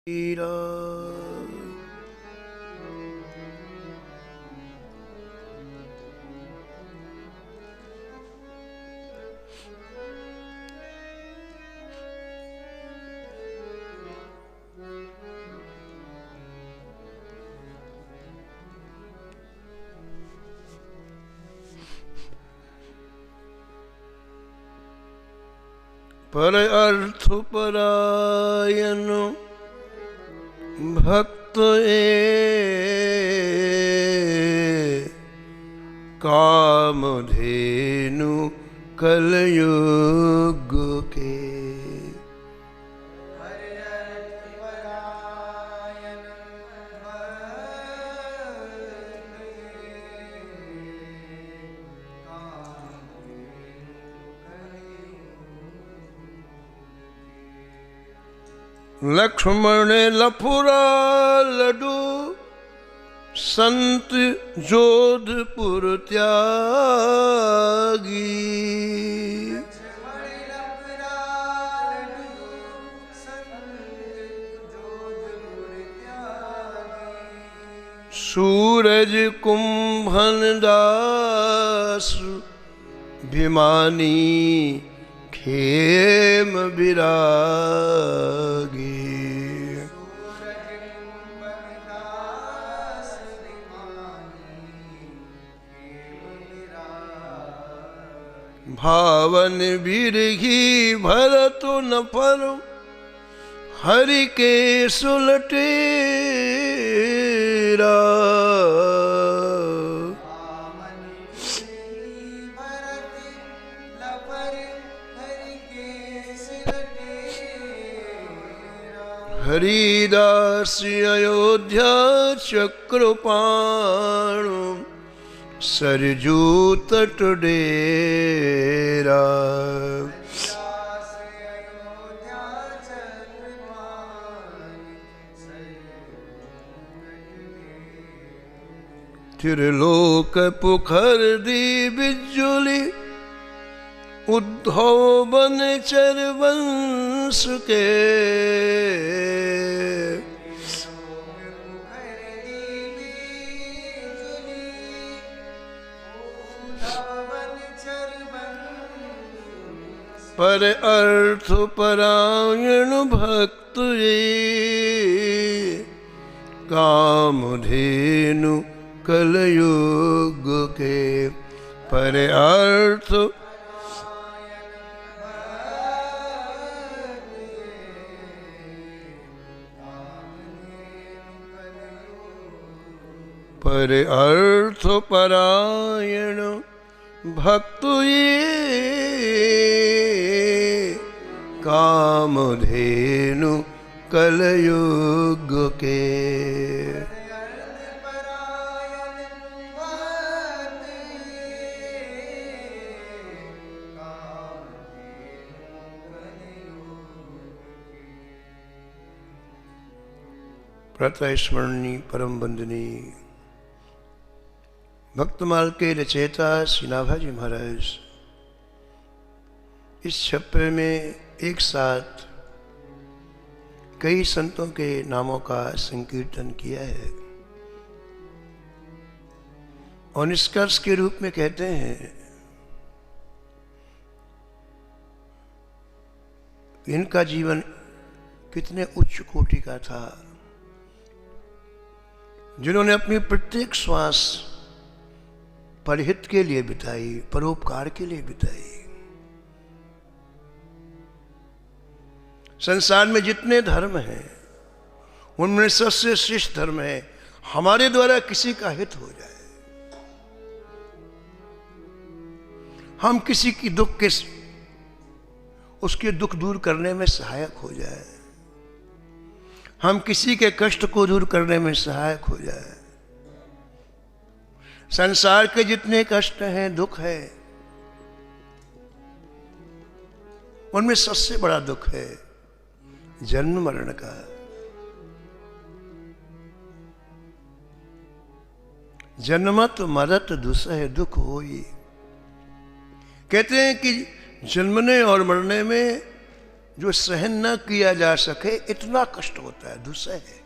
हीरा पर अर्थ परायण भक्त कामधेनु कलयुग के। लक्ष्मण लफुरा लडू संत जोधपुर त्यागी। सूरज कुंभन दास भिमानी खेम विरागी। भावन बिरही भरत न पर हरि के सुलटेरा। हरिदास अयोध्या चक्रपाण सरजू तट डेरा। त्रिलोक पुखर दी बिजुली उद्धव बन चरवंश के। पर अर्थ परायण भक्त कामधेनु कलयुग के। पर अर्थ पर अर्थ परायण भक्त कामधेनु कलयुग के। प्रातः स्मरणीय परम वंदनीय भक्तमाल के रचयिता श्री नाभाजी महाराज इस छप्पे में एक साथ कई संतों के नामों का संकीर्तन किया है और निष्कर्ष के रूप में कहते हैं इनका जीवन कितने उच्च कोटि का था, जिन्होंने अपनी प्रत्येक श्वास परहित के लिए बिताई, परोपकार के लिए बिताई। संसार में जितने धर्म हैं उनमें सबसे श्रेष्ठ धर्म है हमारे द्वारा किसी का हित हो जाए, हम किसी की दुख के उसके दुख दूर करने में सहायक हो जाए, हम किसी के कष्ट को दूर करने में सहायक हो जाए। संसार के जितने कष्ट हैं, दुख है, उनमें सबसे बड़ा दुख है जन्म मरण का। जन्मत मरत दुसह दुख होई। कहते हैं कि जन्मने और मरने में जो सहन न किया जा सके इतना कष्ट होता है, दुस्सह है।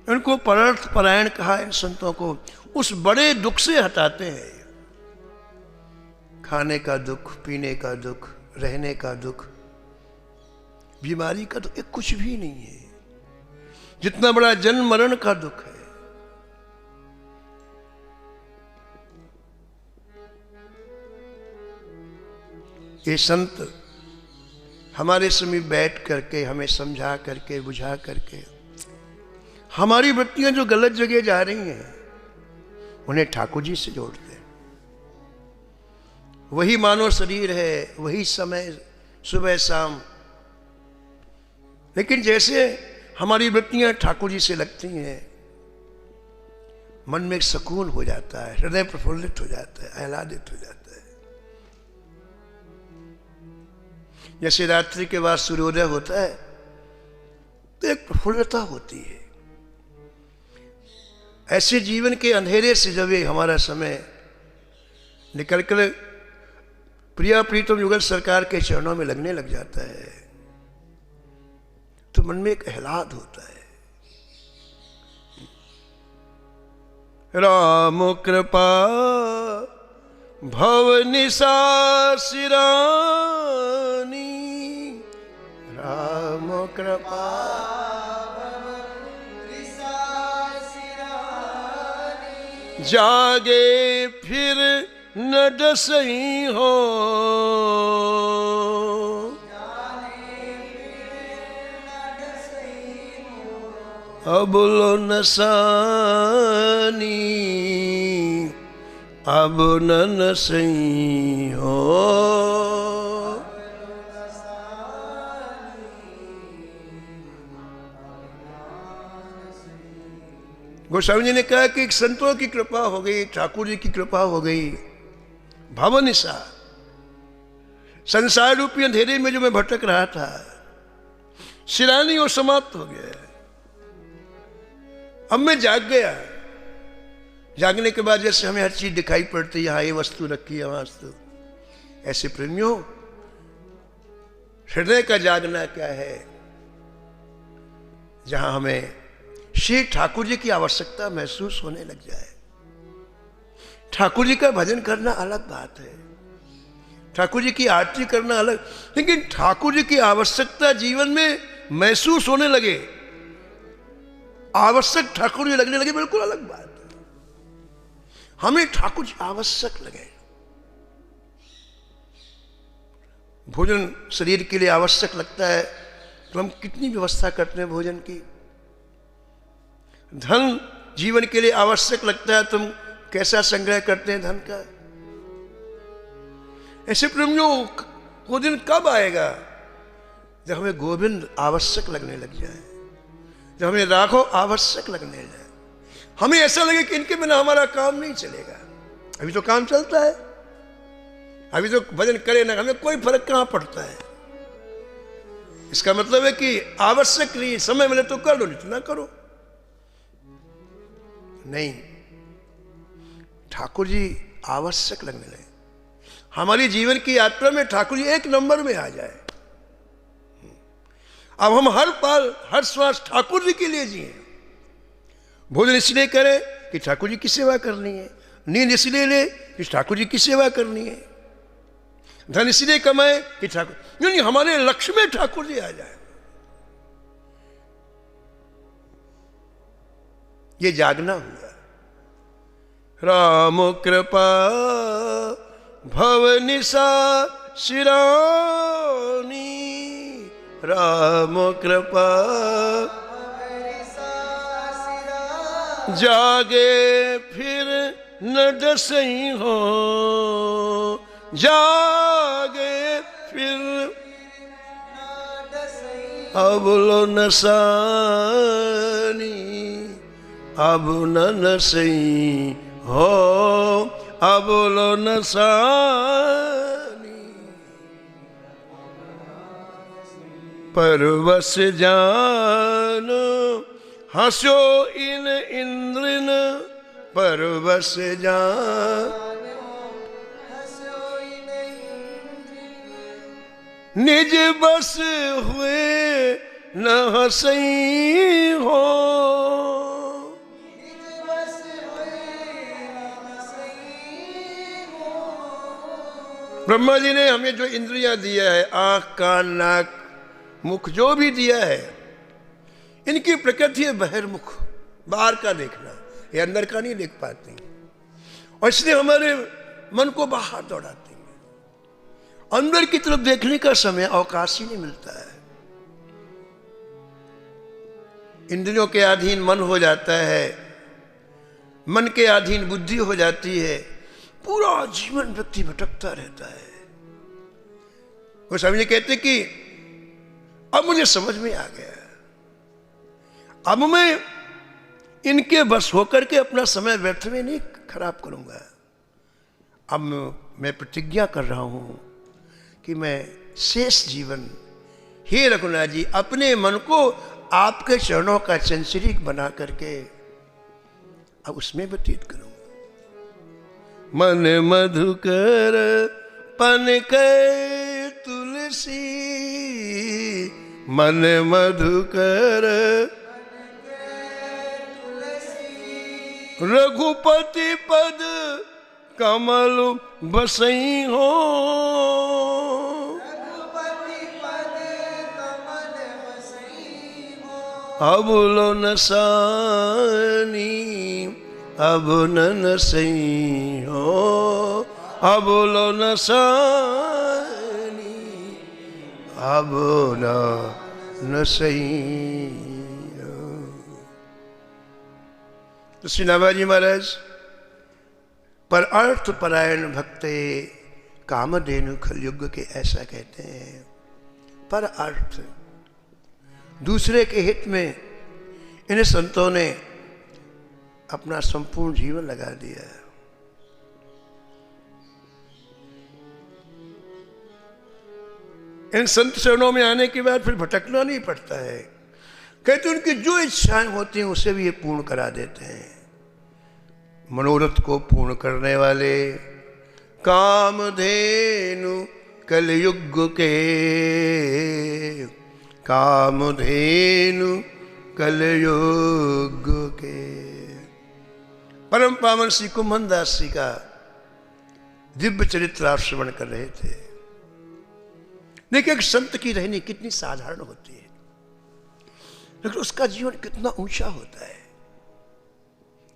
उनको परर्थ परायण कहा इन संतों को, उस बड़े दुख से हटाते हैं। खाने का दुख, पीने का दुख, रहने का दुख, बीमारी का दुख, एक कुछ भी नहीं है जितना बड़ा जन्म मरण का दुख है। ये संत हमारे समीप बैठ करके हमें समझा करके, बुझा करके, हमारी वृत्तियां जो गलत जगह जा रही हैं उन्हें ठाकुर जी से जोड़ते हैं। वही मानव शरीर है, वही समय सुबह शाम, लेकिन जैसे हमारी वृत्तियां ठाकुर जी से लगती हैं, मन में एक सुकून हो जाता है, हृदय प्रफुल्लित हो जाता है, आह्लादित हो जाता है। जैसे रात्रि के बाद सूर्योदय होता है तो एक प्रफुल्लता होती है। ऐसे जीवन के अंधेरे से जब ये हमारा समय निकल कर प्रिया प्रीतम युगल सरकार के चरणों में लगने लग जाता है तो मन में एक आह्लाद होता है। राम कृपा भवनिशा सिरानी, राम कृपा जागे फिर न डसई हो, अबुलो नसानी, अब न सही हो। गोस्वामी जी ने कहा कि संतों की कृपा हो गई, ठाकुर जी की कृपा हो गई, भवनिशा, संसार रूपी अंधेरे में जो मैं भटक रहा था, सिरानी वो समाप्त हो गया। अब मैं जाग गया। जागने के बाद जैसे हमें हर चीज दिखाई पड़ती है, यहाँ ये वस्तु रखी है, वहां वस्तु, ऐसे प्रेमियों हृदय का जागना क्या है, जहां हमें श्री ठाकुर जी की आवश्यकता महसूस होने लग जाए। ठाकुर जी का भजन करना अलग बात है, ठाकुर जी की आरती करना अलग, लेकिन ठाकुर जी की आवश्यकता जीवन में महसूस होने लगे, आवश्यक ठाकुर जी लगने लगे, बिल्कुल अलग बात है। हमें ठाकुर जी आवश्यक लगे। भोजन शरीर के लिए आवश्यक लगता है तो हम कितनी व्यवस्था करते हैं भोजन की। धन जीवन के लिए आवश्यक लगता है, तुम कैसा संग्रह करते हैं धन का। ऐसे प्रेमियों वो दिन कब आएगा जब हमें गोविंद आवश्यक लगने लग जाए, जब हमें राघव आवश्यक लगने लगे, हमें ऐसा लगे कि इनके बिना हमारा काम नहीं चलेगा। अभी तो काम चलता है, अभी तो भजन करे ना, हमें कोई फर्क कहां पड़ता है। इसका मतलब है कि आवश्यक नहीं, समय मिले तो कर लो, नहीं तो ना करो। नहीं, ठाकुर जी आवश्यक लगने लगे। हमारी जीवन की यात्रा में ठाकुर जी एक नंबर में आ जाए। अब हम हर पल हर श्वास ठाकुर जी के लिए जिए। भोजन इसलिए करें कि ठाकुर जी की सेवा करनी है, नींद इसलिए ले कि ठाकुर जी की सेवा करनी है, धन इसलिए कमाए कि ठाकुर, यानी हमारे लक्ष्य में ठाकुर जी आ जाए। ये जागना हुआ। राम कृपा भवनिशा सिरानी, राम कृपा जागे फिर न डसई हो, जागे फिर अब लो नसानी, अब न सही हो, अब लो नसानी। परवश जानो हंसो इन इंद्रिन, परवश जान निज बस हुए न हसई हो। ब्रह्मा जी ने हमें जो इंद्रियां दिया है, आंख कान नाक मुख जो भी दिया है, इनकी प्रकृति है बहिर्मुख, बाहर का देखना, ये अंदर का नहीं देख पाते, और इसलिए हमारे मन को बाहर दौड़ाते हैं। अंदर की तरफ देखने का समय अवकाश ही नहीं मिलता है। इंद्रियों के अधीन मन हो जाता है, मन के अधीन बुद्धि हो जाती है, पूरा जीवन व्यक्ति भटकता रहता है। वो स्वामी जी कहते कि अब मुझे समझ में आ गया, अब मैं इनके बस होकर के अपना समय व्यर्थ में नहीं खराब करूंगा। अब मैं प्रतिज्ञा कर रहा हूं कि मैं शेष जीवन, हे रघुनाथ जी, अपने मन को आपके चरणों का चंचरीक बना करके अब उसमें व्यतीत करूंगा। मन मधुकर पन के तुलसी, मन मधुकर रघुपति पद कमल बसई हो। अबुलो नसानी अब न सही हो, अबुलो नसानी अब न सही हो। तो श्री नाभाजी महाराज पर अर्थ परायण भक्ते कामधेनु कलयुग के ऐसा कहते हैं। पर अर्थ, दूसरे के हित में इन संतों ने अपना संपूर्ण जीवन लगा दिया है। इन संत चरणों में आने के बाद फिर भटकना नहीं पड़ता है। कहते उनकी जो इच्छाएं होती हैं उसे भी ये पूर्ण करा देते हैं। मनोरथ को पूर्ण करने वाले कामधेनु कलयुग के, कामधेनु कलयुग के। परम पावन श्री कुम्भन दास जी का दिव्य चरित्र आप श्रवण कर रहे थे। देखिए एक संत की रहनी कितनी साधारण होती है, लेकिन उसका जीवन कितना ऊंचा होता है।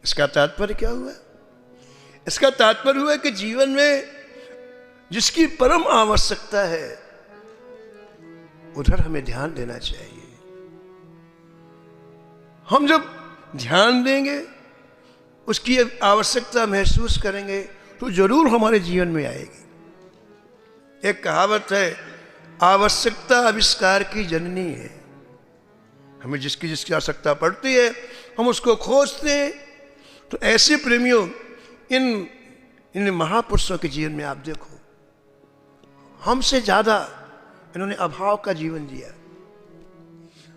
इसका तात्पर्य क्या हुआ? इसका तात्पर्य हुआ कि जीवन में जिसकी परम आवश्यकता है उधर हमें ध्यान देना चाहिए। हम जब ध्यान देंगे, उसकी आवश्यकता महसूस करेंगे, तो जरूर हमारे जीवन में आएगी। एक कहावत है, आवश्यकता आविष्कार की जननी है। हमें जिसकी जिसकी आवश्यकता पड़ती है हम उसको खोजते हैं। तो ऐसे प्रेमियों, इन महापुरुषों के जीवन में आप देखो, हमसे ज्यादा इन्होंने अभाव का जीवन जिया,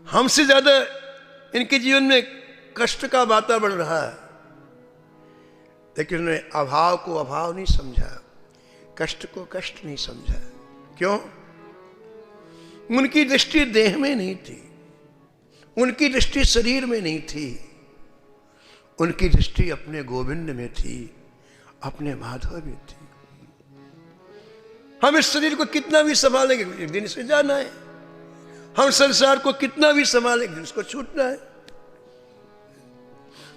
हमसे ज्यादा इनके जीवन में कष्ट का वातावरण रहा, लेकिन उन्होंने अभाव को अभाव नहीं समझा, कष्ट को कष्ट नहीं समझा। क्यों? उनकी दृष्टि देह में नहीं थी, उनकी दृष्टि शरीर में नहीं थी, उनकी दृष्टि अपने गोविंद में थी, अपने माधव में थी। हम इस शरीर को कितना भी संभालेंगे, एक दिन इसे जाना है। हम संसार को कितना भी संभालेंगे, उसको छूटना है।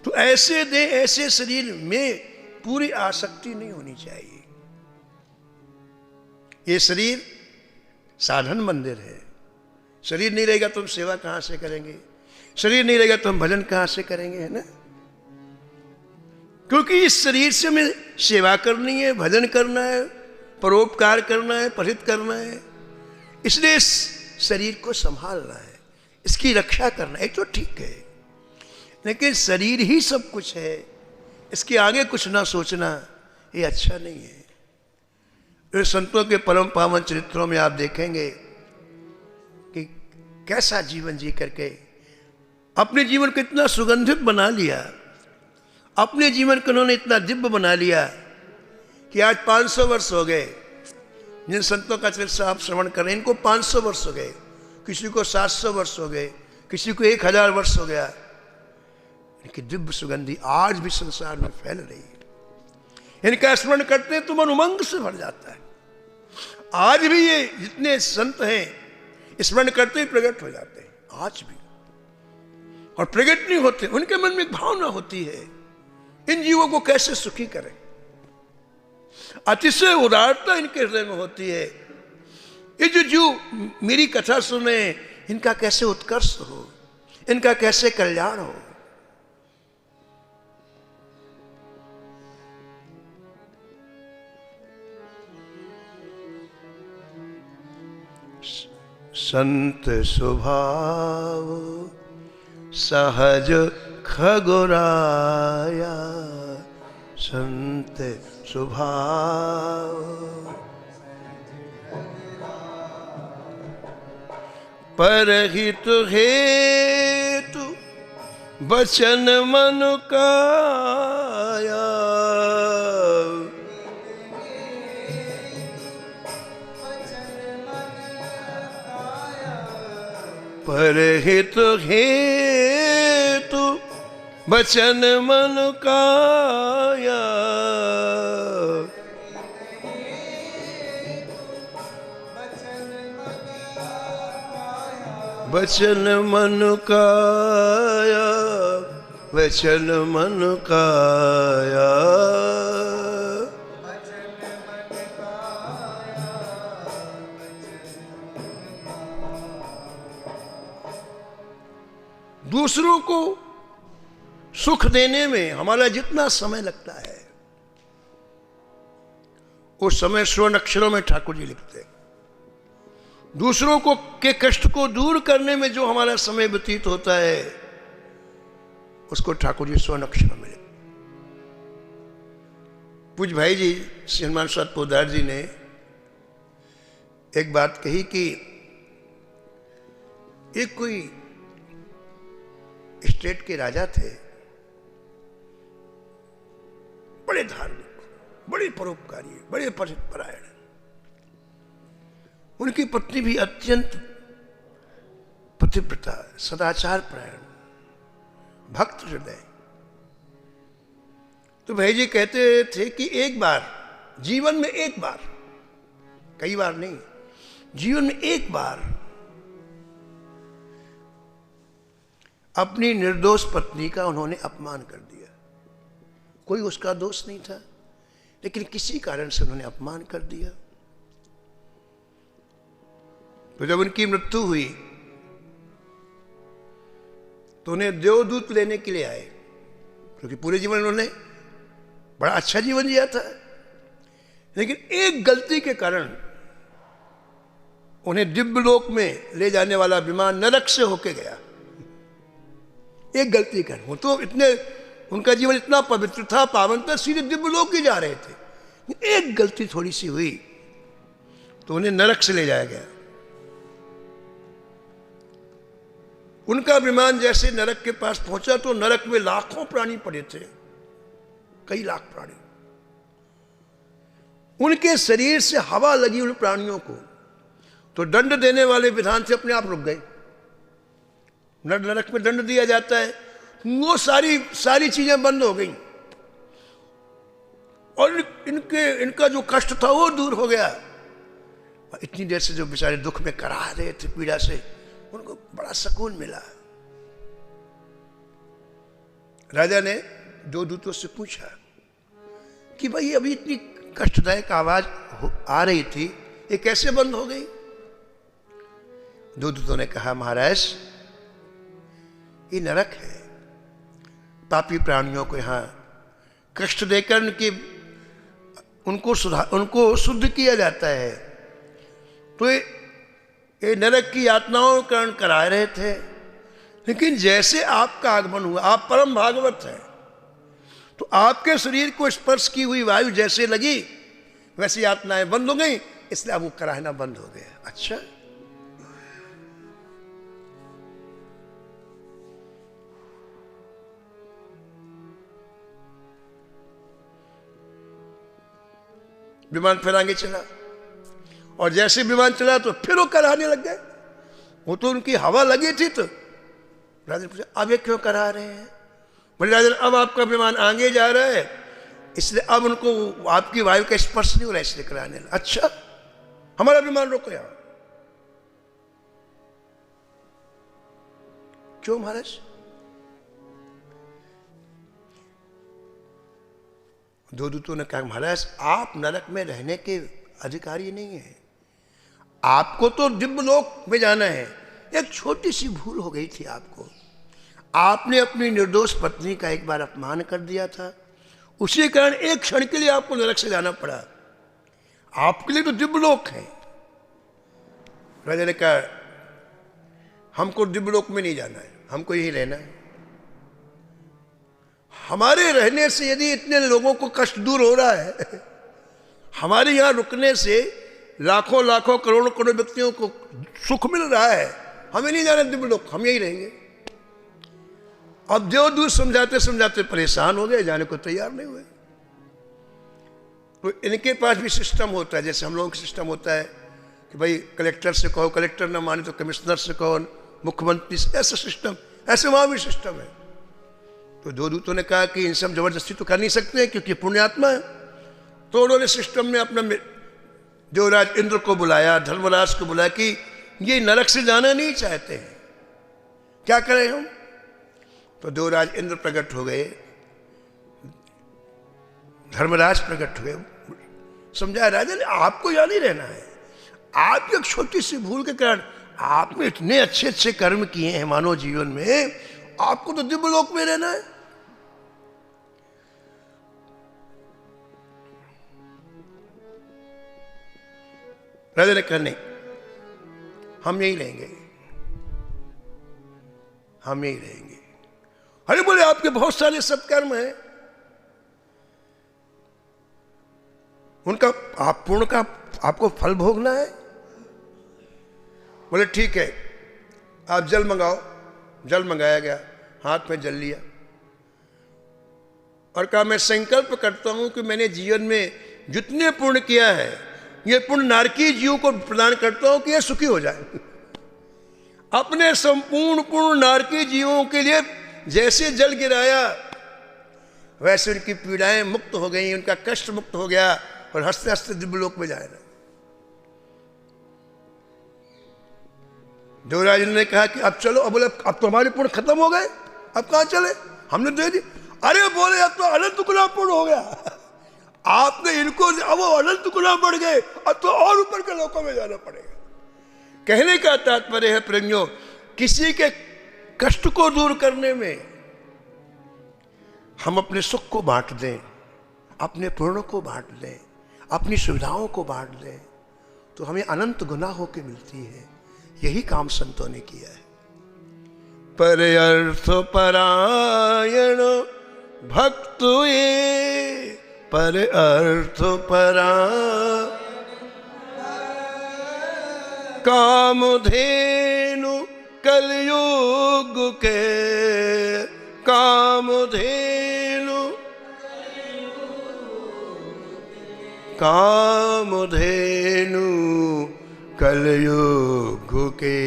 तो ऐसे देह, ऐसे शरीर में पूरी आसक्ति नहीं होनी चाहिए। ये शरीर साधन मंदिर है। शरीर नहीं रहेगा तो हम सेवा कहां से करेंगे, शरीर नहीं रहेगा तो हम भजन कहां से करेंगे, है ना? क्योंकि इस शरीर से हमें सेवा करनी है, भजन करना है, परोपकार करना है, परित करना है। इसलिए इस शरीर को संभालना है, इसकी रक्षा करना है। तो ठीक है, लेकिन शरीर ही सब कुछ है, इसके आगे कुछ ना सोचना ये अच्छा नहीं है। तो संतों के परम पावन चरित्रों में आप देखेंगे कि कैसा जीवन जी करके अपने जीवन को इतना सुगंधित बना लिया, अपने जीवन को उन्होंने इतना दिव्य बना लिया कि आज 500 वर्ष हो गए, जिन संतों का चरित्र आप श्रवण करें, इनको 500 वर्ष हो गए, किसी को 700 वर्ष हो गए, किसी को 1000 वर्ष हो गया। इनकी दिव्य सुगंधी आज भी संसार में फैल रही है। इनका स्मरण करते हैं तो मन उमंग से भर जाता है। आज भी ये जितने संत हैं स्मरण करते ही प्रकट हो जाते हैं, आज भी। और प्रकट नहीं होते, उनके मन में एक भावना होती है, इन जीवों को कैसे सुखी करें। अतिशय उदारता इनके हृदय में होती है। ये जो जीव मेरी कथा सुने, इनका कैसे उत्कर्ष हो, इनका कैसे कल्याण हो। संत स्वभाव सहज खगोराया, संत स्वभाव परहित हेतु बचन मन काया, परहित हेतु बचन मन काया, बचन मन काया, वचन मन काया। दूसरों को सुख देने में हमारा जितना समय लगता है, उस समय स्वर्ण अक्षरों में ठाकुर जी लिखते हैं। दूसरों को के कष्ट को दूर करने में जो हमारा समय व्यतीत होता है, उसको ठाकुर जी स्वर्ण अक्षरों में लिखते। पूज्य भाई जी श्री हनुमान सात पोदार जी ने एक बात कही कि एक कोई स्टेट के राजा थे, बड़े धार्मिक, बड़े परोपकारी, बड़े परायण। उनकी पत्नी भी अत्यंत पतिव्रता, सदाचार परायण, भक्त हृदय। तो भाई जी कहते थे कि एक बार जीवन में, एक बार, कई बार नहीं, जीवन में एक बार अपनी निर्दोष पत्नी का उन्होंने अपमान कर दिया। कोई उसका दोष नहीं था, लेकिन किसी कारण से उन्होंने अपमान कर दिया। तो जब उनकी मृत्यु हुई तो उन्हें देवदूत लेने के लिए आए, क्योंकि पूरे जीवन उन्होंने बड़ा अच्छा जीवन जिया था, लेकिन एक गलती के कारण उन्हें दिव्य लोक में ले जाने वाला विमान नरक से होके गया। एक गलती कर, वो तो इतने, उनका जीवन इतना पवित्र था, पावन था, सीधे दिव्य लोक ही जा रहे थे। एक गलती थोड़ी सी हुई तो उन्हें नरक से ले जाया गया। उनका विमान जैसे नरक के पास पहुंचा तो नरक में लाखों प्राणी पड़े थे, कई लाख प्राणी। उनके शरीर से हवा लगी उन प्राणियों को, तो दंड देने वाले विधान से अपने आप रुक गए। नरक में दंड दिया जाता है, वो सारी चीजें बंद हो गई और इनका जो कष्ट था वो दूर हो गया। और इतनी देर से जो बेचारे दुख में करा रहे थे, पीड़ा से, उनको बड़ा सुकून मिला। राजा ने दो दूतों से पूछा कि भाई अभी इतनी कष्टदायक आवाज आ रही थी, ये कैसे बंद हो गई? दो दूतों ने कहा, महाराज ये नरक है, पापी प्राणियों को यहाँ कष्ट देकर उनको शुद्ध किया जाता है। तो ये नरक की यातनाओं का करा रहे थे, लेकिन जैसे आपका आगमन हुआ, आप परम भागवत हैं, तो आपके शरीर को स्पर्श की हुई वायु जैसे लगी वैसी यातनाएं बंद हो गई, इसलिए अब वो कराहना बंद हो गया। अच्छा, विमान फिर आगे चला। और जैसे विमान चला तो फिर वो कराने लग गए। वो तो उनकी हवा लगी थी। तो राजा ने पूछा अब ये क्यों करा रहे हैं? बोले राजन अब आपका विमान आगे जा रहा है, इसलिए अब उनको आपकी वायु का स्पर्श नहीं हो रहा, इसलिए कराने लगा। अच्छा हमारा विमान रोको यहां। क्यों महाराज? दो दूतों ने कहा महाराज आप नरक में रहने के अधिकारी नहीं है, आपको तो दिव्य लोक में जाना है। एक छोटी सी भूल हो गई थी आपको, आपने अपनी निर्दोष पत्नी का एक बार अपमान कर दिया था, उसी कारण एक क्षण के लिए आपको नरक से जाना पड़ा। आपके लिए तो दिव्य लोक है। राजा ने कहा हमको दिव्य लोक में नहीं जाना है, हमको यही रहना है। हमारे रहने से यदि इतने लोगों को कष्ट दूर हो रहा है, हमारे यहां रुकने से लाखों लाखों करोड़ों करोड़ व्यक्तियों को सुख मिल रहा है, हमें नहीं जाना दिव्य लोक, हम यही रहेंगे। अब देवदूत समझाते समझाते परेशान हो गए, जाने को तैयार नहीं हुए। तो इनके पास भी सिस्टम होता है, जैसे हम लोगों का सिस्टम होता है कि भाई कलेक्टर से कहो, कलेक्टर ना माने तो कमिश्नर से कहो, मुख्यमंत्री से, ऐसा सिस्टम, ऐसे वहां भी सिस्टम है। तो दो दूतों ने कहा कि इनसे हम जबरदस्ती तो कर नहीं सकते क्योंकि पुण्यात्मा है। तो उन्होंने सिस्टम में अपना देवराज इंद्र को बुलाया, धर्मराज को बुलाया कि ये नरक से जाना नहीं चाहते हैं, क्या करें हम? तो देवराज इंद्र प्रकट हो गए, धर्मराज प्रकट हो गए, समझाया राजा ने आपको यहां नहीं रहना है, आप एक छोटी सी भूल के कारण आपने इतने अच्छे अच्छे कर्म किए हैं मानव जीवन में, आपको तो दिव्य लोक में रहना है। राजा ने कहा नहीं, हम यही रहेंगे, हम यही रहेंगे। अरे बोले आपके बहुत सारे सत्कर्म हैं, उनका आप पूर्ण का आपको फल भोगना है। बोले ठीक है, आप जल मंगाओ। जल मंगाया गया, हाथ में जल लिया और कहा मैं संकल्प करता हूं कि मैंने जीवन में जितने पुण्य किया है, ये पुण्य नारकी जीव को प्रदान करता हूं कि ये सुखी हो जाए। अपने संपूर्ण पूर्ण नारकी जीवों के लिए जैसे जल गिराया, वैसे उनकी पीड़ाएं मुक्त हो गई, उनका कष्ट मुक्त हो गया और हंसते हंसते दिव्यलोक में जाएगा। देवराज ने कहा कि अब चलो। अब बोले अब तो हमारे पुण्य खत्म हो गए, अब कहां चले, हमने दे दी। अरे बोले अब तो अनंत गुना पुण्य हो गया, आपने इनको, अब वो अनंत गुना बढ़ गए, अब तो और ऊपर के लोकों में जाना पड़ेगा। कहने का तात्पर्य है प्रेमियों, किसी के कष्ट को दूर करने में हम अपने सुख को बांट दें, अपने पुण्य को बांट दें, अपनी सुविधाओं को बांट दें, तो हमें अनंत गुना होकर मिलती है। यही काम संतों ने किया है। पर अर्थ परायण भक्त ये, पर अर्थ परायण कामधेनु कलयुग के, कामधेनु कामधेनु कलयुग के।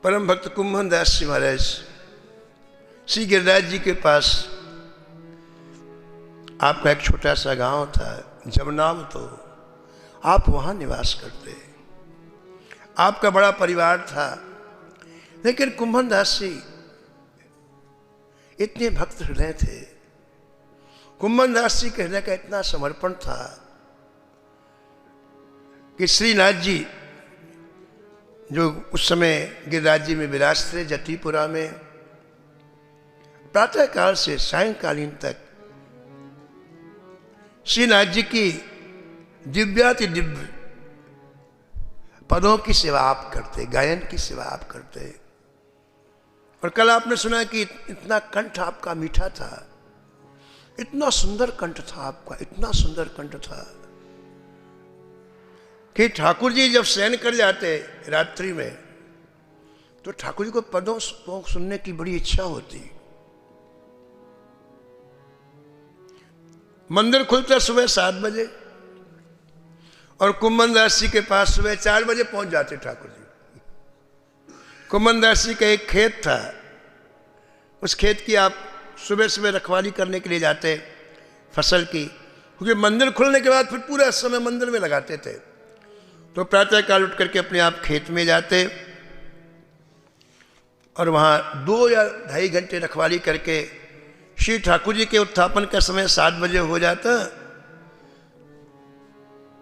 परम भक्त कुंभन दास जी महाराज श्री गिरिराज जी के पास आपका एक छोटा सा गांव था, जमनाम, तो आप वहां निवास करते, आपका बड़ा परिवार था। लेकिन कुंभन दास जी इतने भक्त हृदय थे, कुंभन दास जी के हृदय का इतना समर्पण था कि श्रीनाथ जी जो उस समय गिरिराज जी में विराजते थे जतीपुरा में, प्रातः काल से सायंकालीन तक श्रीनाथ जी की दिव्याति दिव्य पदों की सेवा आप करते, गायन की सेवा आप करते। और कल आपने सुना कि इतना कंठ आपका मीठा था, इतना सुंदर कंठ था आपका, इतना सुंदर कंठ था कि ठाकुर जी जब शयन कर जाते रात्रि में, तो ठाकुर जी को पदों सुनने की बड़ी इच्छा होती। मंदिर खुलता सुबह 7 बजे और कुंभन दास जी के पास सुबह 4 बजे पहुंच जाते ठाकुर जी। कुंभन दास जी का एक खेत था, उस खेत की आप सुबह सुबह रखवाली करने के लिए जाते फसल की, क्योंकि मंदिर खुलने के बाद फिर पूरा समय मंदिर में लगाते थे। तो प्रातःकाल उठ करके अपने आप खेत में जाते और वहाँ 2 या 2.5 घंटे रखवाली करके श्री ठाकुर जी के उत्थापन का समय 7 बजे हो जाता,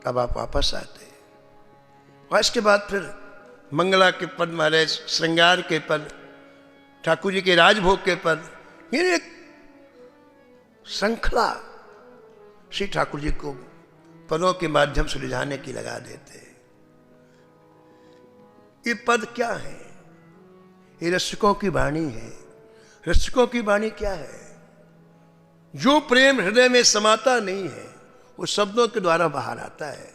तब आप वापस आते। और इसके बाद फिर मंगला के पद महाराज, श्रृंगार के पद, ठाकुर जी के राजभोग के पद, ये एक श्रृंखला श्री ठाकुर जी को पदों के माध्यम से रिझाने की लगा देते। ये पद क्या है? ये रसिकों की वाणी है। रसिकों की वाणी क्या है? जो प्रेम हृदय में समाता नहीं है वो शब्दों के द्वारा बाहर आता है,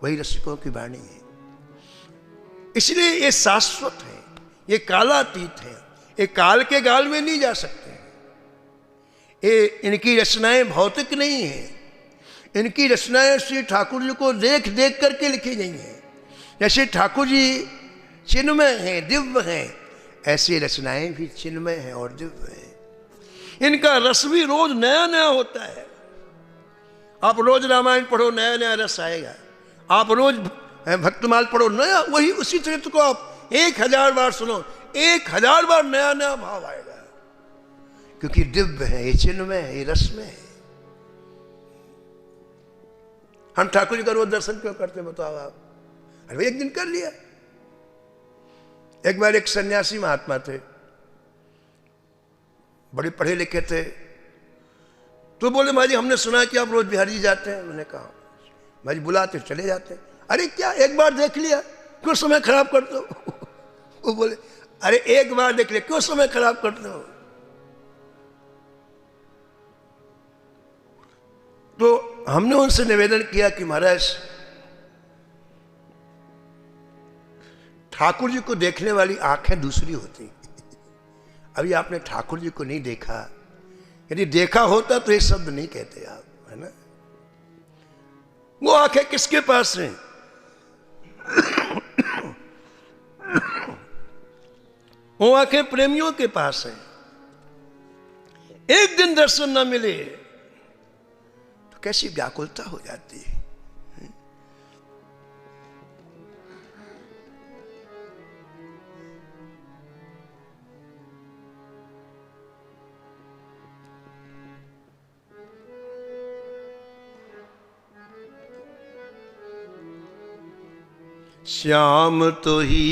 वही रसिकों की वाणी है। इसलिए ये शाश्वत है, ये कालातीत है, ये काल के गाल में नहीं जा सकते। ये इनकी रचनाएं भौतिक नहीं है, इनकी रचनाएं श्री ठाकुर जी को देख देख करके लिखी गई हैं। जैसे ठाकुर जी चिन्मय हैं, दिव्य हैं, ऐसी रचनाएं भी चिन्मय हैं और दिव्य हैं। इनका रस भी रोज नया नया होता है। आप रोज रामायण पढ़ो, नया नया रस आएगा। आप रोज भक्तमाल पढ़ो, नया वही उसी चरित्र को आप 1000 बार सुनो, 1000 बार नया नया भाव आएगा, क्योंकि दिव्य है, ये चिन्मय है, ये रस में है। हम ठाकुर जी का रोज दर्शन क्यों करते बताओ आप? अरे एक दिन कर लिया। एक बार एक सन्यासी महात्मा थे, बड़े पढ़े लिखे थे, तो बोले माँ जी हमने सुना कि आप रोज बिहार जी जाते हैं। मैंने कहा माँ जी बुलाते चले जाते हैं। अरे क्या एक बार देख लिया क्यों समय खराब करते हो? वो बोले अरे एक बार देख लिया क्यों समय खराब करते हो? तो हमने उनसे निवेदन किया कि महाराज ठाकुर जी को देखने वाली आंखें दूसरी होती। अभी आपने ठाकुर जी को नहीं देखा, यदि देखा होता तो ये शब्द नहीं कहते आप, है ना? वो आंखें किसके पास हैं? वो आंखें प्रेमियों के पास हैं। एक दिन दर्शन ना मिले तो कैसी व्याकुलता हो जाती है। श्याम तो ही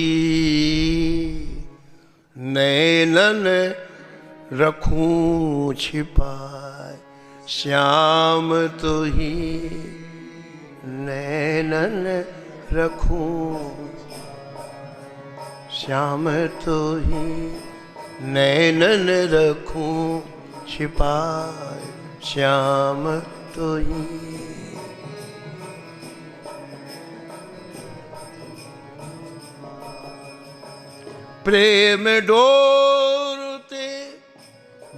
नैनन रखूं छिपाए, श्याम तो ही नैनन रखूं, श्याम तो ही नैनन रखूं छिपाए, श्याम तो ही। प्रेम डोरते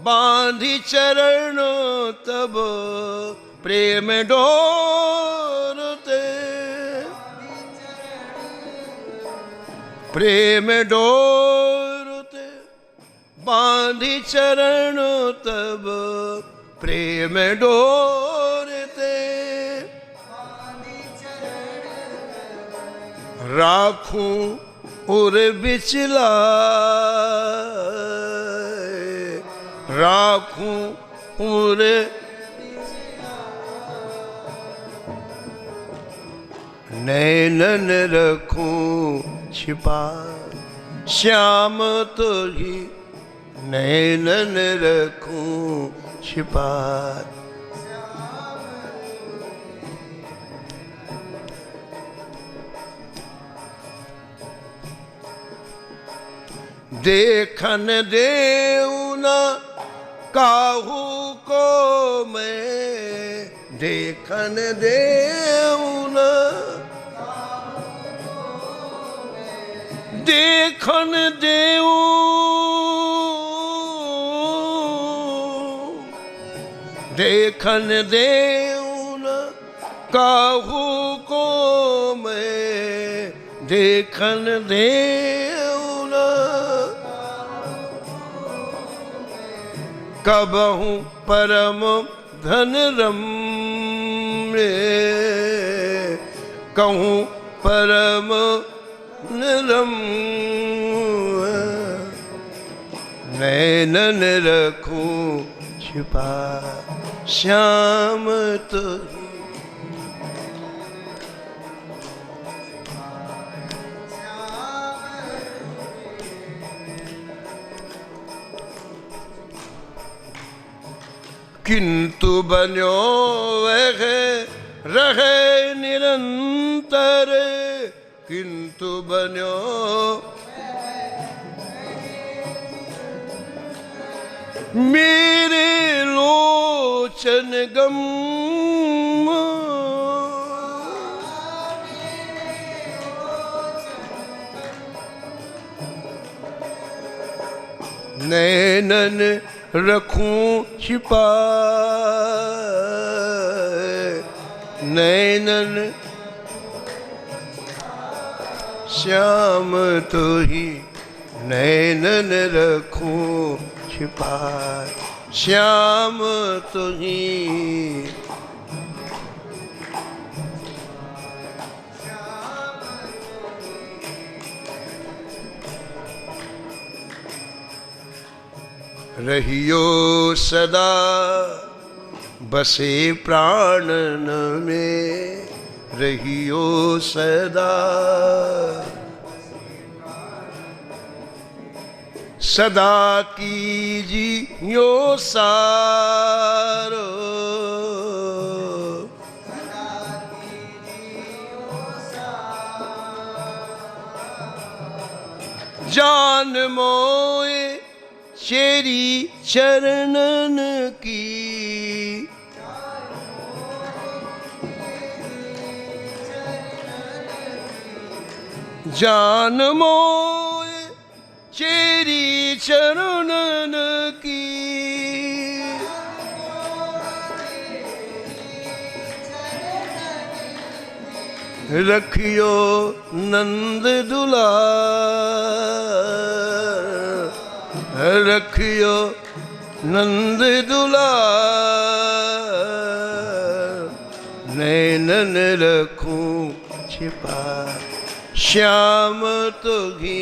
बांधी चरणों तब, प्रेम डोरते, प्रेम डोरते बांधी चरणों तब, प्रेम डोरते राखूं उर बिचला, राखूं उर नैनन रखूं छिपा, श्याम तो ही नैनन रखूं छिपा। देखन देऊ न काहू को मैं, देखन देऊ न, देखन देऊ, देखन देऊ काहू को मैं देखन देऊँ न, कबहू परम धन रम्य, कहूँ परम रम्य, नैनन रखूं छिपा श्याम तो। किंतु बन्यो वह रहे निरंतर, किंतु बन्यो मेरे लोचन गम, नैनन रखूं छिपा, नैनन श्याम तो ही, नैनन रखूं छिपा श्याम तो ही। रहियो सदा बसे प्राणन में, रहियो सदा सदा कीजियो सारो, जान मोए चेरी चरणन की, जान मोए चेरी चरणन की, रखियो नंद दुलार, रखियो नंद दुलार, नैनन रखूं छिपा श्याम तो ही,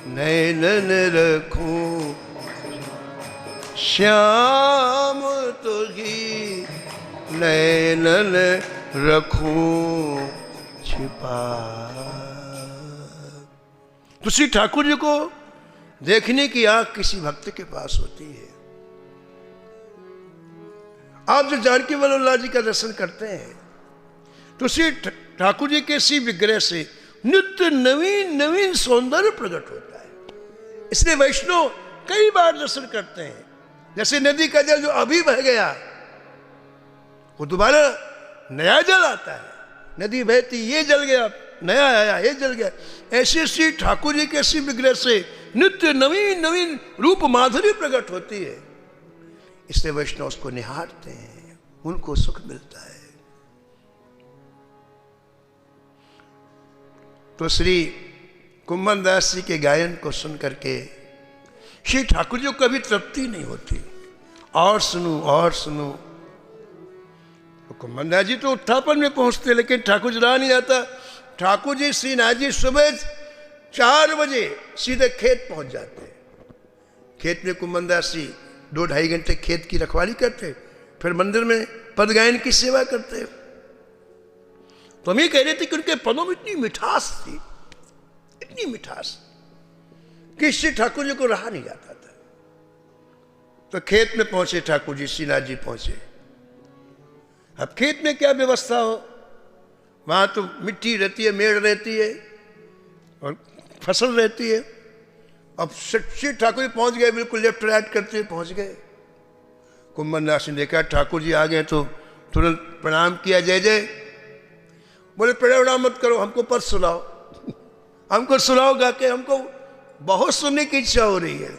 नैनन रखूं श्याम तो ही, नैनन रखूं छिपा। तो श्री ठाकुर जी को देखने की आंख किसी भक्त के पास होती है। आप जो जानकी वल्लभ जी का दर्शन करते हैं तो श्री ठाकुर जी के श्री विग्रह से नित्य नवीन नवीन सौंदर्य प्रकट होता है। इसलिए वैष्णव कई बार दर्शन करते हैं। जैसे नदी का जल जो अभी बह गया वो दोबारा नया जल आता है, नदी बहती ये जल गया नया आया ये जल गया। ऐसे श्री ठाकुर जी के श्री विग्रह से नित्य नवीन नवीन रूप माधुर्य प्रकट होती है। इसलिए वैष्णव उसको निहारते हैं, उनको सुख मिलता है। तो श्री कुम्भन दास जी के गायन को सुन करके श्री ठाकुर जी को कभी तृप्ति नहीं होती, और सुनूं और सुनूं। तो कुम्भन दास जी तो उत्थापन में पहुंचते, लेकिन ठाकुर जी रहा नहीं जाता। ठाकुर जी श्रीनाथ जी सुबह 4 बजे सीधे खेत पहुंच जाते। खेत में कुम्भन दास जी 2-2.5 घंटे खेत की रखवाली करते, फिर मंदिर में पद गायन की सेवा करते। तो हम ये कह रहे थे कि उनके पदों में इतनी मिठास थी, इतनी मिठास कि श्री ठाकुर जी को रहा नहीं जाता था। तो खेत में पहुंचे ठाकुर जी, श्रीनाथ जी पहुंचे। अब खेत में क्या व्यवस्था हो, वहां तो मिट्टी रहती है, मेड़ रहती है और फसल रहती है। अब श्री ठाकुर जी पहुंच गए, बिल्कुल लेफ्ट राइट करते हुए पहुंच गए। कुम्भन दास ने देखा ठाकुर जी आ गए तो तुरंत प्रणाम किया, जय जय। बोले प्रणाम मत करो, हमको पद सुनाओ, हमको सुनाओ गा के, हमको बहुत सुनने की इच्छा हो रही है।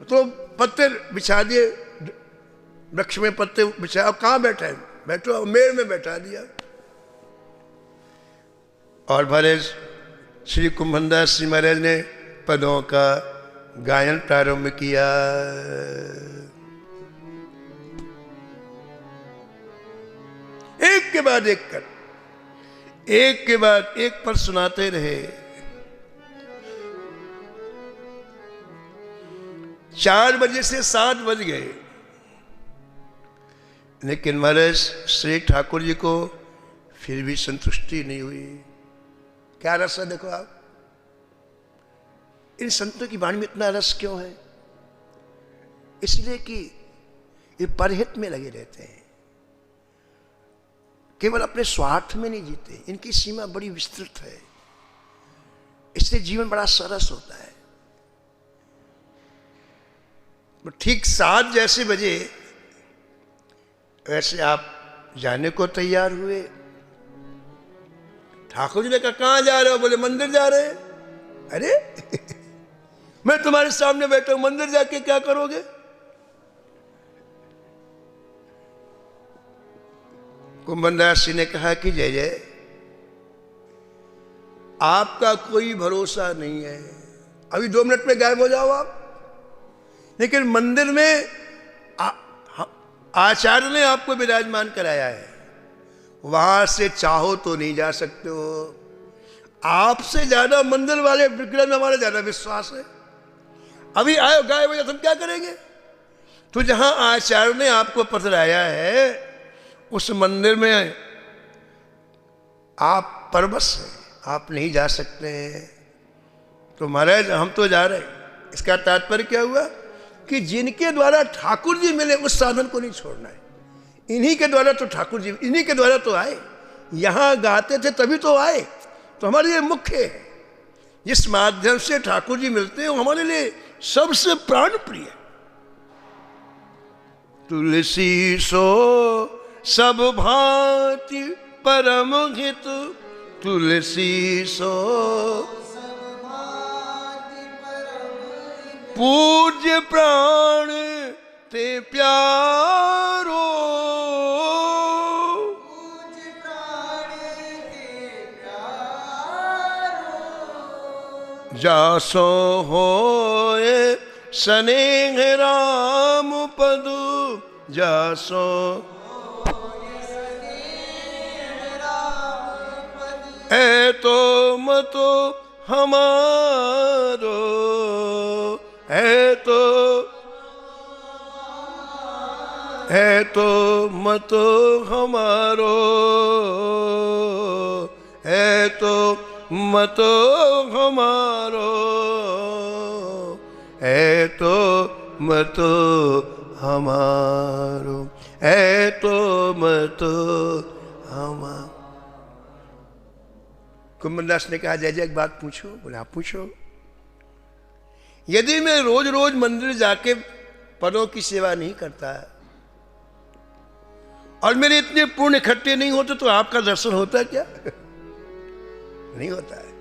तो पत्ते बिछा दिए, वृक्ष में पत्ते बिछाए। अब कहाँ बैठे हैं, बैठो, मेड़ में बैठा दिया। और भले श्री कुंभनदास जी महाराज ने पदों का गायन प्रारंभ किया। एक के बाद एक कर, एक के बाद एक पर सुनाते रहे। 4 बजे से 7 बज गए, लेकिन महाराज श्री ठाकुर जी को फिर भी संतुष्टि नहीं हुई। क्या रस है देखो आप, इन संतों की वाणी में इतना रस क्यों है? इसलिए कि ये परहित में लगे रहते हैं, केवल अपने स्वार्थ में नहीं जीते। इनकी सीमा बड़ी विस्तृत है, इसलिए जीवन बड़ा सरस होता है। ठीक 7 जैसे बजे वैसे आप जाने को तैयार हुए। ठाकुर जी ने कहा कहां जा रहे हो? बोले मंदिर जा रहे हैं। अरे मैं तुम्हारे सामने बैठा हूं, मंदिर जाके क्या करोगे? कुंभनदास जी ने कहा कि जय जय, आपका कोई भरोसा नहीं है, अभी 2 मिनट में गायब हो जाओ आप। लेकिन मंदिर में आचार्य ने आपको विराजमान कराया है, वहां से चाहो तो नहीं जा सकते हो। आपसे ज्यादा मंदिर वाले विग्रह में हमारा ज्यादा विश्वास है। अभी आयो गायब हो जाओ, तुम क्या करेंगे? तो जहां आचार्य ने आपको पधराया है उस मंदिर में आप परवश हैं, आप नहीं जा सकते हैं। तो महाराज हम तो जा रहे हैं। इसका तात्पर्य क्या हुआ कि जिनके द्वारा ठाकुर जी मिले उस साधन को नहीं छोड़ना है। इन्हीं के द्वारा तो ठाकुर जी, इन्हीं के द्वारा तो आए, यहां गाते थे तभी तो आए। तो हमारे लिए मुख्य है, जिस माध्यम से ठाकुर जी मिलते हैं वो हमारे लिए सबसे प्राण प्रिय है। तुलसी सो सब भांति परम हित, तुलसी सो पूज्य प्राण ते प्यारो, जासो होए स्नेह राम पदु, जासो है तो मतो हमारो, है तो मतो हमारो, है तो मतो हमारो, है तो मतो हमारो, है तो मतो हमारो। कुंभनदास ने कहा जय जय एक बात पूछो। बोले आप पूछो। यदि मैं रोज रोज मंदिर जाके पदों की सेवा नहीं करता और मेरे इतने पुण्य इकट्ठे नहीं होते तो आपका दर्शन होता है क्या? नहीं होता है।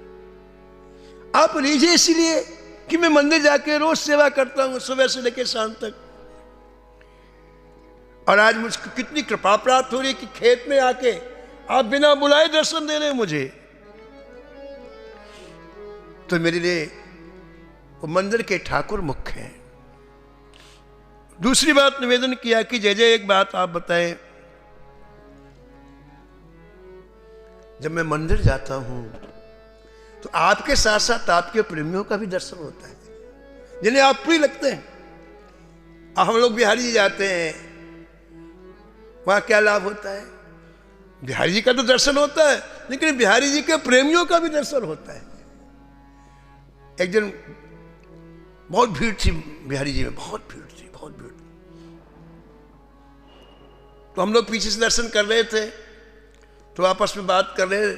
आप लीजिए इसलिए कि मैं मंदिर जाके रोज सेवा करता हूं, सुबह से लेकर शाम तक। और आज मुझको कितनी कृपा प्राप्त हो रही है कि खेत में आके आप बिना बुलाए दर्शन दे रहे हैं मुझे। तो मेरे लिए वो मंदिर के ठाकुर मुख्य हैं। दूसरी बात निवेदन किया कि जय जय एक बात आप बताएं, जब मैं मंदिर जाता हूं तो आपके साथ साथ आपके प्रेमियों का भी दर्शन होता है, जिन्हें आप प्रिय लगते हैं। अब हम लोग बिहारी जी जाते हैं, वहां क्या लाभ होता है? बिहारी जी का तो दर्शन होता है, लेकिन बिहारी जी के प्रेमियों का भी दर्शन होता है। एक दिन बहुत भीड़ थी बिहारी जी में, बहुत भीड़ थी, बहुत भीड़। तो हम लोग पीछे से दर्शन कर रहे थे, तो आपस में बात कर रहे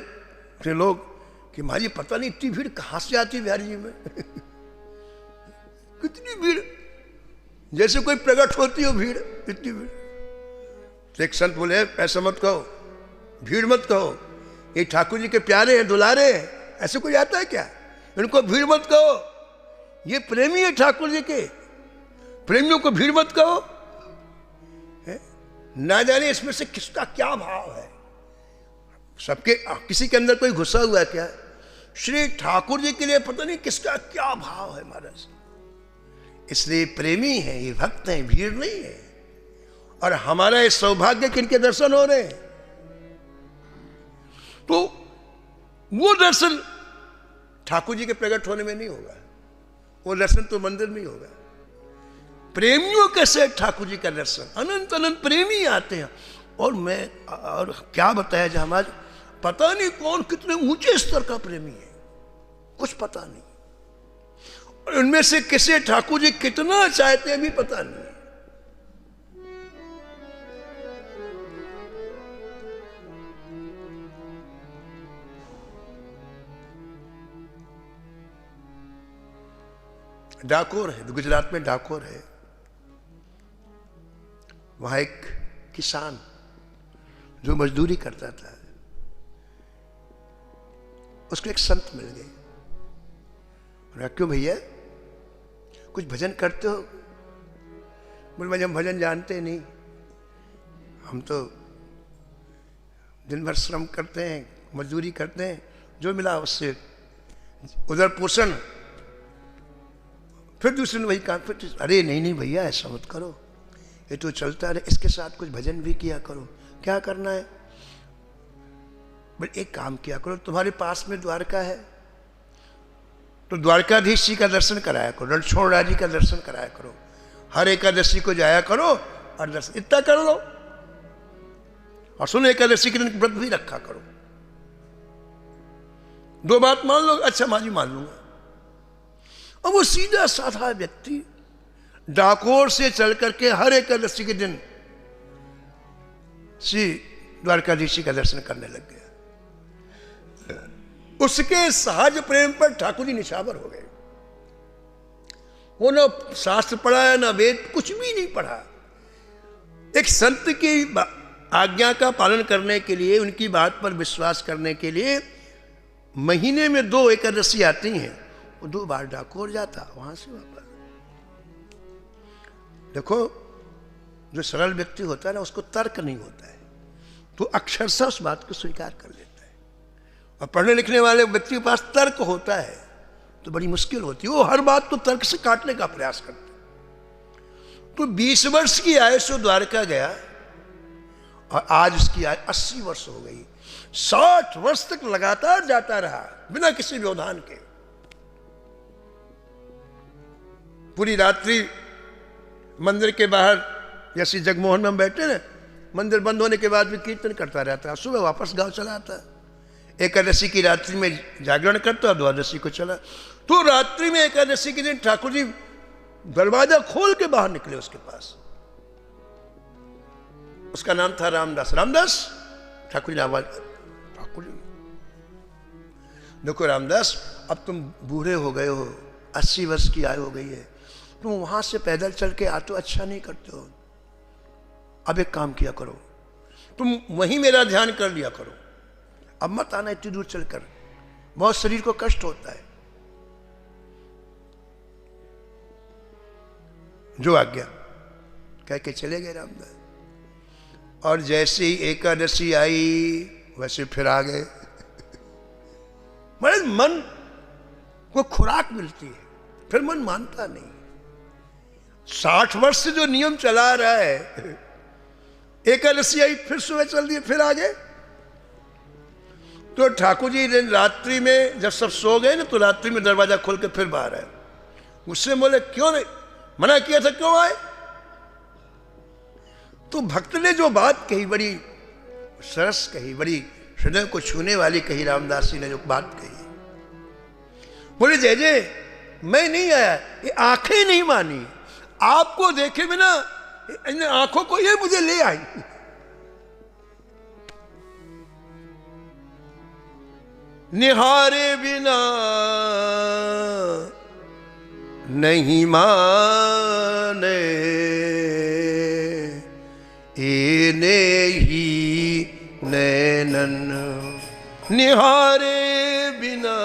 थे लोग कि माजी पता नहीं इतनी भीड़ कहां से आती है बिहारी जी में। कितनी भीड़, जैसे कोई प्रकट होती हो भीड़, इतनी भीड़। तो एक संत बोले ऐसा मत कहो, भीड़ मत कहो, ये ठाकुर जी के प्यारे हैं, दुलारे हैं, ऐसे कोई आता है क्या? इनको भीड़ मत कहो, ये प्रेमी है ठाकुर जी के, प्रेमियों को भीड़ मत कहो। ना जाने इसमें से किसका क्या भाव है। सबके किसी के अंदर कोई घुसा हुआ है क्या? श्री ठाकुर जी के लिए पता नहीं किसका क्या भाव है महाराज। इसलिए प्रेमी है, ये भक्त है, भीड़ नहीं है। और हमारा ये सौभाग्य कि इनके दर्शन हो रहे हैं। तो वो दर्शन ठाकुर जी के प्रकट होने में नहीं होगा, वो दर्शन तो मंदिर में ही होगा। प्रेमियों के से ठाकुर जी का दर्शन, अनंत अनंत प्रेमी आते हैं। और क्या बताया जाए महाराज, पता नहीं कौन कितने ऊंचे स्तर का प्रेमी है, कुछ पता नहीं। और उनमें से किसे ठाकुर जी कितना चाहते हैं भी पता नहीं। डाकोर है, गुजरात में डाकोर है। वहां एक किसान जो मजदूरी करता था, उसको एक संत मिल गए। उन्होंने क्यों भैया कुछ भजन करते हो? बोले भाई हम भजन जानते नहीं, हम तो दिन भर श्रम करते हैं, मजदूरी करते हैं, जो मिला उससे उधर पोषण। फिर दूसरे ने वही काम, फिर अरे नहीं नहीं भैया ऐसा मत करो, ये तो चलता रहे, इसके साथ कुछ भजन भी किया करो। क्या करना है? बोले एक काम किया करो, तुम्हारे पास में द्वारका है तो द्वारकाधीश जी का दर्शन कराया करो, रणछोड़ जी का दर्शन कराया करो, हर एकादशी को जाया करो और दर्शन इतना कर लो। और सुनो एकादशी के दिन व्रत भी रखा करो। 2 बात मान लो, अच्छा माँ जी मान लूंगा। और वो सीधा साधा व्यक्ति डाकोर से चल करके हर एकादशी के दिन श्री द्वारकाधीश जी का दर्शन करने लग गया। उसके सहज प्रेम पर ठाकुर जी निछावर हो गए। वो न शास्त्र पढ़ा है, न वेद, कुछ भी नहीं पढ़ा। एक संत की आज्ञा का पालन करने के लिए, उनकी बात पर विश्वास करने के लिए महीने में 2 एकादशी आती हैं, वो 2 बार डाकोर जाता, वहां से वापस। देखो जो सरल व्यक्ति होता है ना, उसको तर्क नहीं होता है, तो अक्षरशः उस बात को स्वीकार कर लेता है। और पढ़ने लिखने वाले व्यक्ति के पास तर्क होता है तो बड़ी मुश्किल होती है, वो हर बात को तर्क से काटने का प्रयास करता है। तो 20 वर्ष की आयु से द्वारका गया और आज उसकी आयु 80 वर्ष हो गई। 60 वर्ष तक लगातार जाता रहा बिना किसी व्यवधान के। पूरी रात्रि मंदिर के बाहर जैसे जगमोहन में हम बैठे ना, मंदिर बंद होने के बाद भी कीर्तन करता रहता, सुबह वापस गांव चला आता। एकादशी की रात्रि में जागरण करता, द्वादशी को चला। तो रात्रि में एकादशी के दिन ठाकुर जी दरवाजा खोल के बाहर निकले उसके पास। उसका नाम था रामदास। रामदास ठाकुर जी आवाज, ठाकुर जी देखो रामदास, अब तुम बूढ़े हो गए हो, 80 वर्ष की आयु हो गई है, तुम वहां से पैदल चल के आते हो, अच्छा नहीं करते हो। अब एक काम किया करो, तुम वहीं मेरा ध्यान कर लिया करो, अब मत आना इतनी दूर चलकर, बहुत शरीर को कष्ट होता है। जो आज्ञा कह के चले गए रामदास। और जैसे ही एकादशी आई वैसे फिर आ गए। मतलब मन को खुराक मिलती है, फिर मन मानता नहीं। 60 वर्ष से जो नियम चला रहा है, एकादशी आई फिर सुबह चल दिए, फिर आ गए। तो ठाकुर जी दिन रात्रि में जब सब सो गए ना, तो रात्रि में दरवाजा खोल के फिर बाहर आए। उससे बोले क्यों नहीं मना किया था, क्यों आए? तो भक्त ने जो बात कही बड़ी सरस कही, बड़ी हृदय को छूने वाली कही। रामदास जी ने जो बात कही, बोले जय जय मैं नहीं आया, ये आंखें नहीं मानी, आपको देखे बिना इन आंखों को ये मुझे ले आई। निहारे बिना नहीं माने, इने ही नैनन निहारे बिना।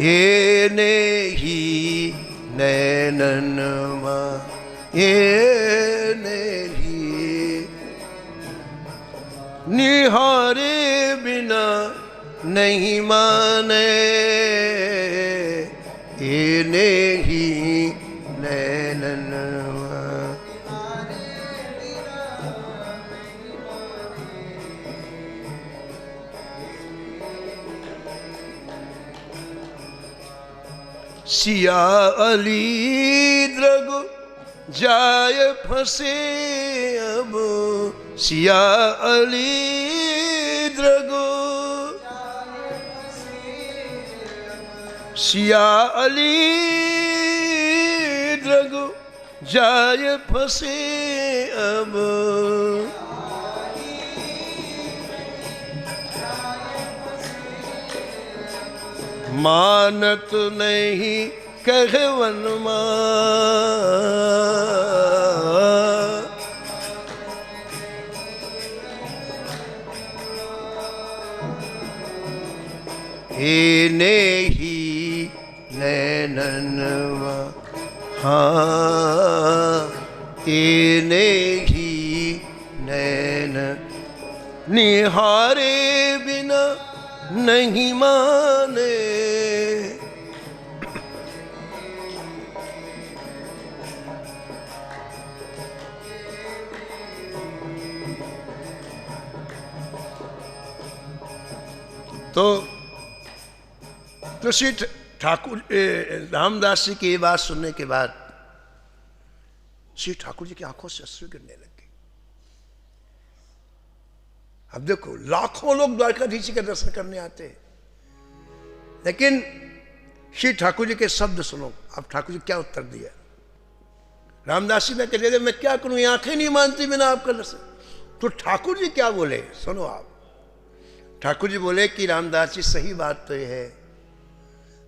ये ने ही नैननमा ये ने ही निहारे बिना नहीं माने ये ने ही नैननमा। सिया अली द्रग जाय फंसे अब सिया अली द्रग सिया अली द्रग जाय फंसे अब मानत नहीं कहवन हे ने ही नैननवा हाँ हे ने ही नैन निहारे बिना नहीं माने। तो श्री ठाकुर रामदास जी की ये बात सुनने के बाद श्री ठाकुर जी की आंखों से अश्रु गिरने लगे। अब देखो लाखों लोग द्वारकाधीश जी के दर्शन करने आते हैं, लेकिन श्री ठाकुर जी के शब्द सुनो। अब ठाकुर जी क्या उत्तर दिया। रामदास जी ने कह मैं क्या करूं, ये आंखें नहीं मानती बिना आपका दर्शन। तो ठाकुर जी क्या बोले सुनो आप। ठाकुर जी बोले कि रामदास जी सही बात तो यह है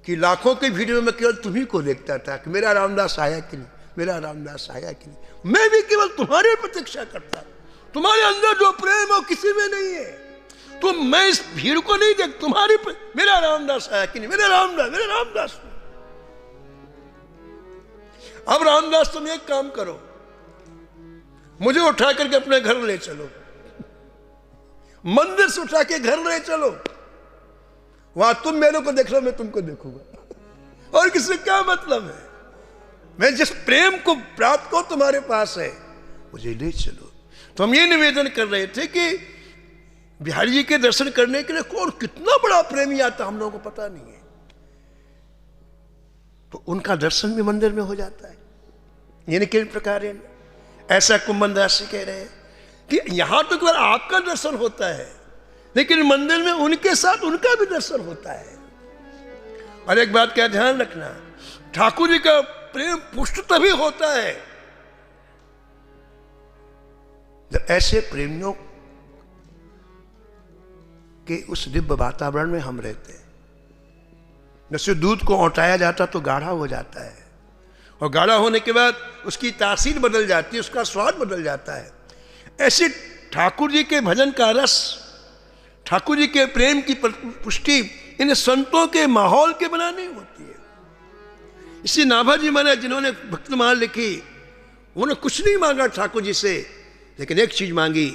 कि लाखों की भीड़ में मैं केवल तुम्ही को देखता था कि मेरा रामदास आया कि नहीं, मेरा रामदास आया कि नहीं। मैं भी केवल तुम्हारी प्रतीक्षा करता, तुम्हारे अंदर जो प्रेम है किसी में नहीं है। तो मैं इस भीड़ को नहीं देख, तुम्हारी मेरा रामदास आया कि नहीं, मेरा रामदास। अब रामदास तुम एक काम करो, मुझे उठा करके अपने घर ले चलो, मंदिर से उठा के घर ले चलो, वहां तुम मेरे को देख लो, मैं तुमको देखूंगा। और किसी क्या मतलब है, मैं जिस प्रेम को प्राप्त को तुम्हारे पास है मुझे ले चलो। तो हम ये निवेदन कर रहे थे कि बिहारी जी के दर्शन करने के लिए कौन कितना बड़ा प्रेमी आता हम लोगों को पता नहीं है। तो उनका दर्शन भी मंदिर में हो जाता है। यानी किस प्रकार है, ऐसा कुंभन दास जी कह रहे हैं कि यहां तो केवल आपका दर्शन होता है, लेकिन मंदिर में उनके साथ उनका भी दर्शन होता है। और एक बात का ध्यान रखना, ठाकुर जी का प्रेम पुष्ट तभी होता है जब ऐसे प्रेमियों के उस दिव्य वातावरण में हम रहते हैं। जैसे दूध को औटाया जाता तो गाढ़ा हो जाता है, और गाढ़ा होने के बाद उसकी तासीर बदल जाती है, उसका स्वाद बदल जाता है। ऐसे ठाकुर जी के भजन का रस, ठाकुर जी के प्रेम की पुष्टि इन संतों के माहौल के बिना नहीं होती है। इसी नाभाजी महाराज जिन्होंने भक्तमाल लिखी, उन्होंने कुछ नहीं मांगा ठाकुर जी से, लेकिन एक चीज मांगी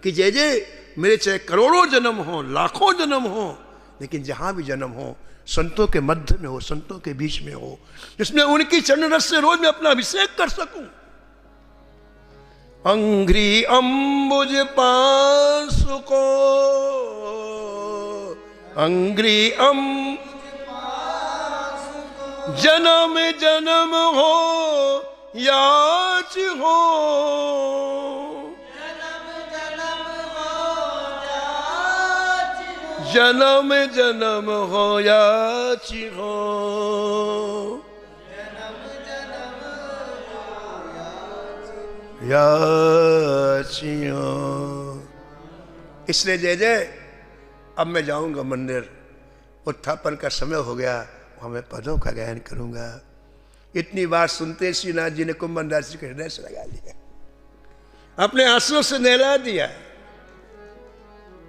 कि जय जय मेरे चाहे करोड़ों जन्म हो, लाखों जन्म हो, लेकिन जहां भी जन्म हो संतों के मध्य में हो, संतों के बीच में हो, जिसमें उनकी चरण रस से रोज मैं अपना अभिषेक कर सकूं। अंघ्री अंबुज पास को अंघ्री जन्म जन्म हो याच हो, जन्म जन्म हो याच हो, याचियो। इसलिए जय जय अब मैं जाऊंगा मंदिर, उत्थापन का समय हो गया, वहां मैं पदों का गायन करूंगा। इतनी बात सुनते श्रीनाथ जी ने कुंभन दास जी के हृदय से लगा लिया, अपने आंसुओं से नहला दिया।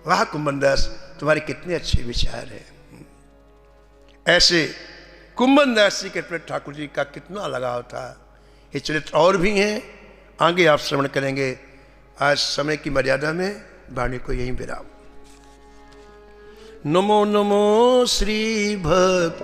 वाह कुंभन दास, तुम्हारे कितने अच्छे विचार हैं। ऐसे कुंभन दास जी के प्रति ठाकुर जी का कितना लगाव था। ये चरित्र और भी हैं, आगे आप श्रवण करेंगे। आज समय की मर्यादा में वाणी को यहीं विराम। नमो नमो श्री भक्त